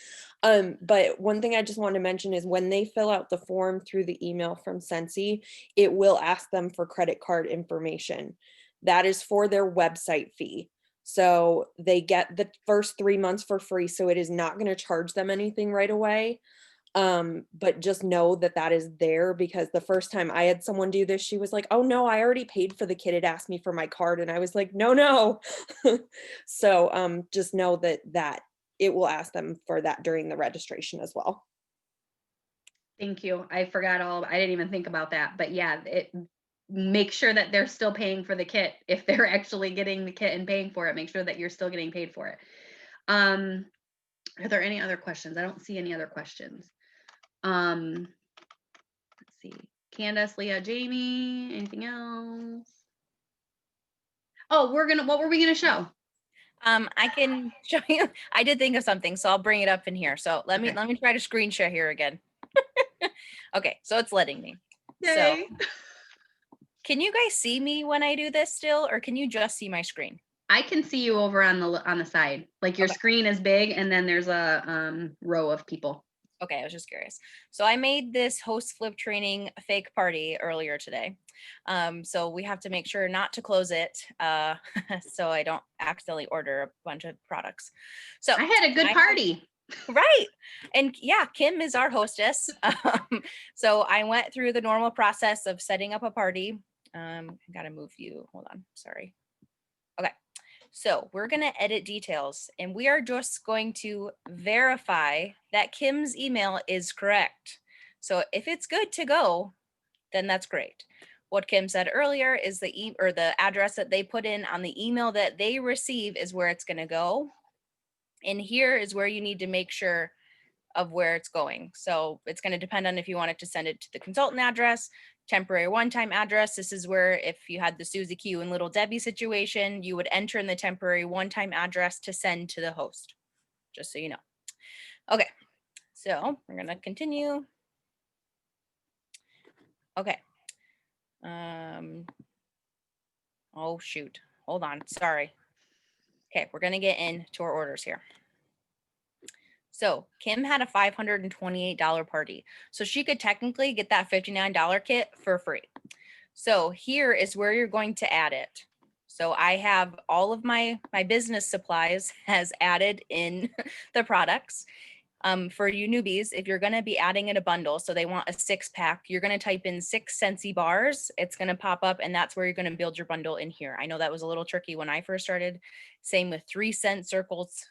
But one thing I just want to mention is when they fill out the form through the email from Sensi, it will ask them for credit card information. That is for their website fee. So they get the first 3 months for free, so it is not going to charge them anything right away. But just know that that is there, because the first time I had someone do this, she was like, "Oh no, I already paid for the kit. It asked me for my card." And I was like, "No, no." So just know that it will ask them for that during the registration as well. Thank you. I didn't even think about that. But yeah, make sure that they're still paying for the kit. If they're actually getting the kit and paying for it, make sure that you're still getting paid for it. Are there any other questions? I don't see any other questions. Let's see. Candace, Leah, Jamie, anything else? Oh, what were we gonna show? I can show you. I did think of something, so I'll bring it up in here. So let me try to screen share here again. Okay, so it's letting me. Yay. So can you guys see me when I do this still, or can you just see my screen? I can see you over on the side. Like your screen is big and then there's a row of people. Okay, I was just curious. So I made this host flip training fake party earlier today. So we have to make sure not to close it so I don't accidentally order a bunch of products. So I had a good party. Right. And yeah, Kim is our hostess. So I went through the normal process of setting up a party. I gotta move you. Hold on. Sorry. Okay. So we're going to edit details, and we are just going to verify that Kim's email is correct. So if it's good to go, then that's great. What Kim said earlier is the address that they put in on the email that they receive is where it's going to go. And here is where you need to make sure of where it's going. So it's going to depend on if you wanted to send it to the consultant address, temporary one-time address. This is where if you had the Susie Q and Little Debbie situation, you would enter in the temporary one-time address to send to the host, just so you know. Okay, so we're going to continue. Okay. Oh, shoot. Hold on. Sorry. Okay, we're going to get into our orders here. So Kim had a $528 party. So she could technically get that $59 kit for free. So here is where you're going to add it. So I have all of my business supplies has added in the products. For you newbies, if you're going to be adding in a bundle, so they want a 6-pack, you're going to type in 6 Scentsy bars. It's going to pop up, and that's where you're going to build your bundle in here. I know that was a little tricky when I first started. Same with 3 cent circles,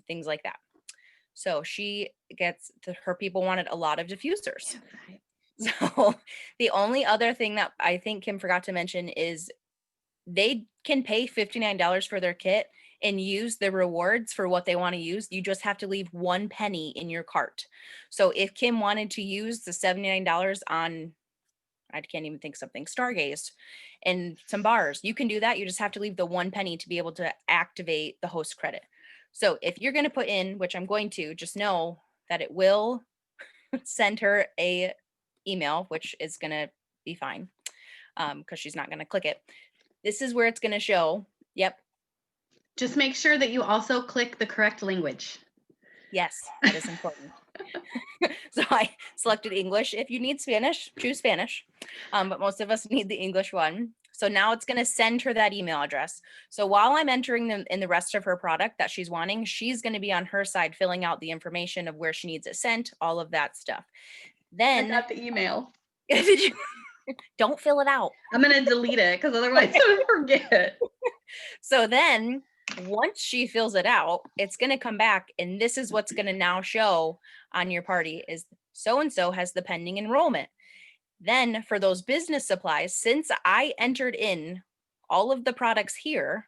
things like that. So she gets her people wanted a lot of diffusers. So the only other thing that I think Kim forgot to mention is they can pay $59 for their kit and use the rewards for what they want to use. You just have to leave 1 penny in your cart. So if Kim wanted to use the $79 on, I can't even think something, Stargaze and some bars, you can do that. You just have to leave the 1 penny to be able to activate the host credit. So if you're going to put in, which I'm going to, just know that it will send her a email, which is going to be fine because she's not going to click it. This is where it's going to show. Yep. Just make sure that you also click the correct language. Yes, that is important. So I selected English. If you need Spanish, choose Spanish. But most of us need the English one. So now it's going to send her that email address. So while I'm entering them in the rest of her product that she's wanting, she's going to be on her side filling out the information of where she needs it sent, all of that stuff. Then I got the email. Did you? Don't fill it out. I'm going to delete it because otherwise I'm going to forget. So then once she fills it out, it's going to come back, and this is what's going to now show on your party is so-and-so has the pending enrollment. Then for those business supplies, since I entered in all of the products here,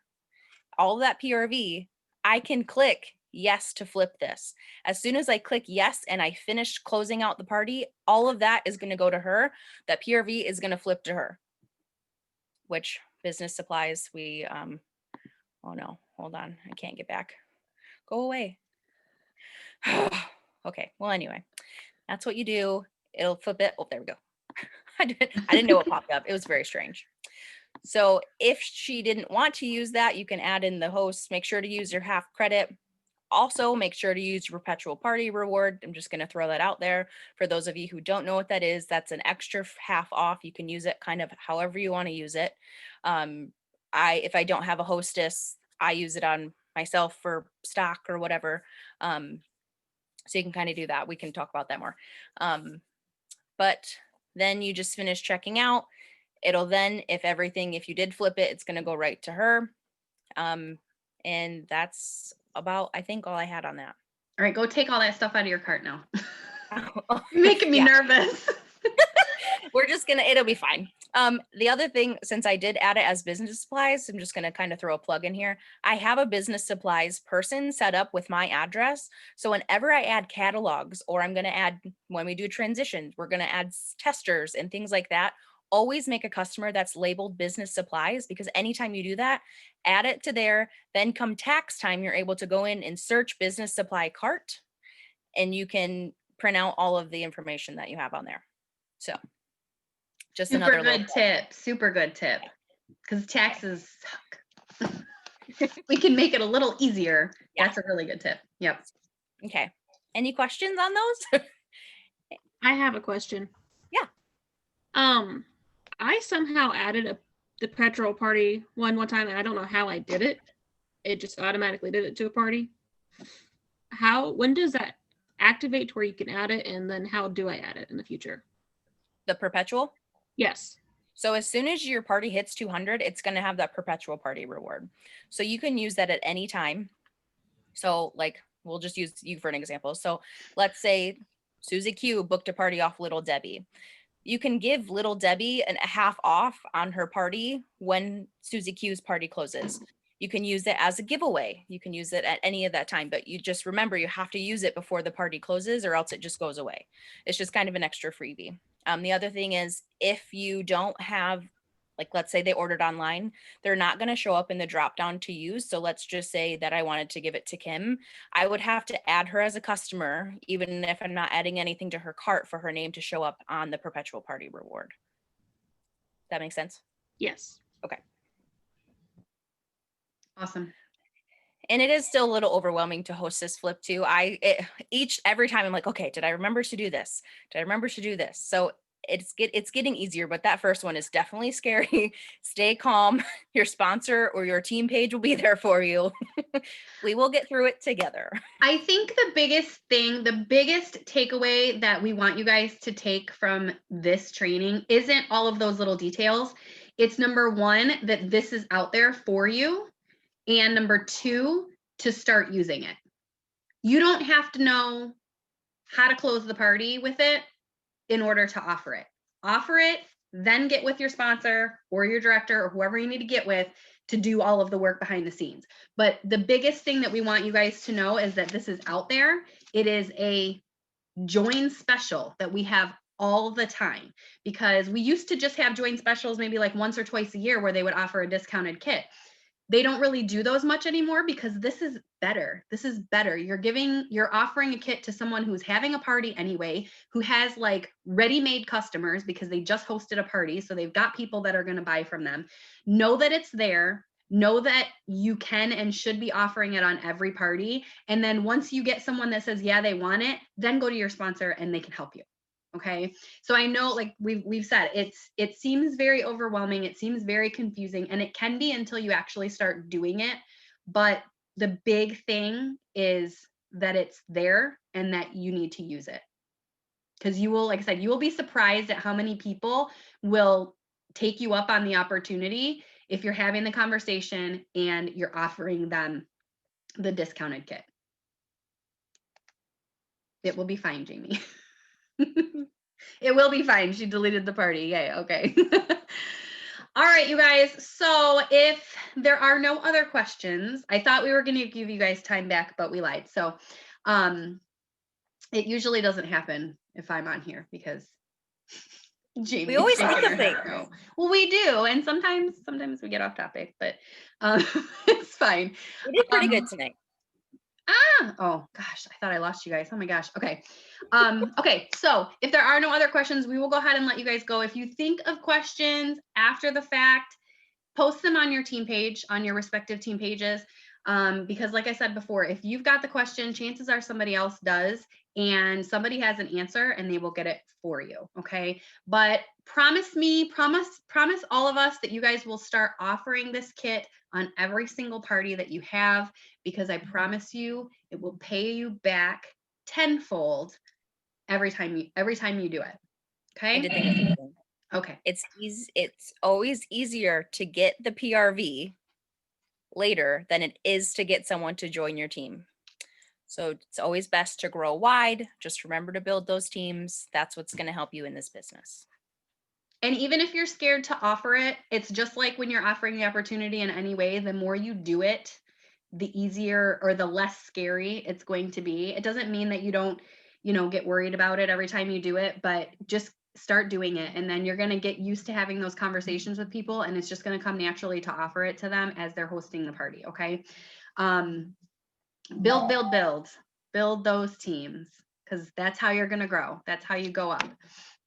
all of that PRV, I can click yes to flip this. As soon as I click yes and I finish closing out the party, all of that is going to go to her. That PRV is going to flip to her. Which business supplies we oh no, hold on. I can't get back. Go away. Okay. Well, anyway, that's what you do. It'll flip it. Oh, there we go. I didn't know it popped up. It was very strange. So if she didn't want to use that, you can add in the host. Make sure to use your half credit. Also, make sure to use your perpetual party reward. I'm just going to throw that out there. For those of you who don't know what that is, that's an extra half off. You can use it kind of however you want to use it. If I don't have a hostess, I use it on myself for stock or whatever. So you can kind of do that. We can talk about that more. But then you just finish checking out. It'll then, if you did flip it, it's going to go right to her. And that's about, I think, all I had on that. All right, go take all that stuff out of your cart now. You're making me Yeah. nervous. We're just gonna, it'll be fine. The other thing, since I did add it as business supplies, I'm just gonna kind of throw a plug in here. I have a business supplies person set up with my address. So whenever I add catalogs, or I'm gonna add, when we do transitions, we're gonna add testers and things like that, always make a customer that's labeled business supplies, because anytime you do that, add it to there, then come tax time, you're able to go in and search business supply cart, and you can print out all of the information that you have on there. So just Super another good tip. Super good tip. Because taxes suck. We can make it a little easier. Yeah. That's a really good tip. Yep. Okay. Any questions on those? I have a question. Yeah. I somehow added the petrol party one time, and I don't know how I did it. It just automatically did it to a party. When does that activate to where you can add it, and then how do I add it in the future? The perpetual? Yes. So as soon as your party hits 200, it's going to have that perpetual party reward. So you can use that at any time. So like, we'll just use you for an example. So let's say Susie Q booked a party off Little Debbie. You can give Little Debbie a half off on her party when Susie Q's party closes. You can use it as a giveaway. You can use it at any of that time, but you just remember you have to use it before the party closes, or else it just goes away. It's just kind of an extra freebie. The other thing is, if you don't have, like, let's say they ordered online, they're not going to show up in the drop down to use. So let's just say that I wanted to give it to Kim. I would have to add her as a customer, even if I'm not adding anything to her cart, for her name to show up on the perpetual party reward. That makes sense? Yes. Okay. Awesome. And it is still a little overwhelming to host this flip too. Every time I'm like, okay, did I remember to do this? Did I remember to do this? So it's getting easier, but that first one is definitely scary. Stay calm. Your sponsor or your team page will be there for you. We will get through it together. I think the biggest takeaway that we want you guys to take from this training isn't all of those little details. It's number one, that this is out there for you. And number two, to start using it. You don't have to know how to close the party with it in order to offer it. Offer it, then get with your sponsor or your director or whoever you need to get with to do all of the work behind the scenes. But the biggest thing that we want you guys to know is that this is out there. It is a join special that we have all the time, because we used to just have join specials maybe like once or twice a year where they would offer a discounted kit. They don't really do those much anymore, because this is better. This is better. You're offering a kit to someone who's having a party anyway, who has like ready-made customers because they just hosted a party. So they've got people that are going to buy from them. Know that it's there. Know that you can and should be offering it on every party. And then once you get someone that says, yeah, they want it, then go to your sponsor and they can help you. Okay. So I know, like we've said, it seems very overwhelming. It seems very confusing, and it can be until you actually start doing it. But the big thing is that it's there and that you need to use it. Because you will, like I said, you will be surprised at how many people will take you up on the opportunity if you're having the conversation and you're offering them the discounted kit. It will be fine, Jamie. It will be fine. She deleted the party. Yay. Okay. All right, you guys. So if there are no other questions, I thought we were going to give you guys time back, but we lied. So it usually doesn't happen if I'm on here, because Jamie. We always think of things. Well, we do. And sometimes we get off topic, but it's fine. We did pretty good tonight. Oh gosh, I thought I lost you guys. Oh my gosh. Okay. Okay. So if there are no other questions, we will go ahead and let you guys go. If you think of questions after the fact, post them on your team page, on your respective team pages. Because like I said before, if you've got the question, chances are somebody else does, and somebody has an answer and they will get it for you. Okay. But promise all of us that you guys will start offering this kit on every single party that you have, because I promise you it will pay you back tenfold every time you do it. Okay. I did think of something. Okay. It's always easier to get the PRV later than it is to get someone to join your team. So it's always best to grow wide. Just remember to build those teams. That's what's going to help you in this business. And even if you're scared to offer it, it's just like when you're offering the opportunity in any way, the more you do it, the easier or the less scary it's going to be. It doesn't mean that you don't, get worried about it every time you do it, but just start doing it. And then you're going to get used to having those conversations with people, and it's just going to come naturally to offer it to them as they're hosting the party. Okay. Build those teams, because that's how you're going to grow. That's how you go up.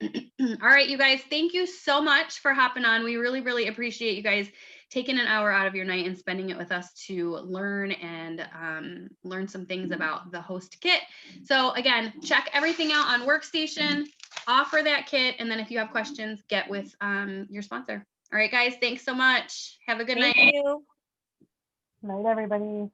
All right, you guys, thank you so much for hopping on. We really, really appreciate you guys taking an hour out of your night and spending it with us to learn and learn some things about the host kit. So again, check everything out on Workstation, offer that kit, and then if you have questions, get with your sponsor. All right, guys, thanks so much. Have a good night. Thank you. Night, everybody.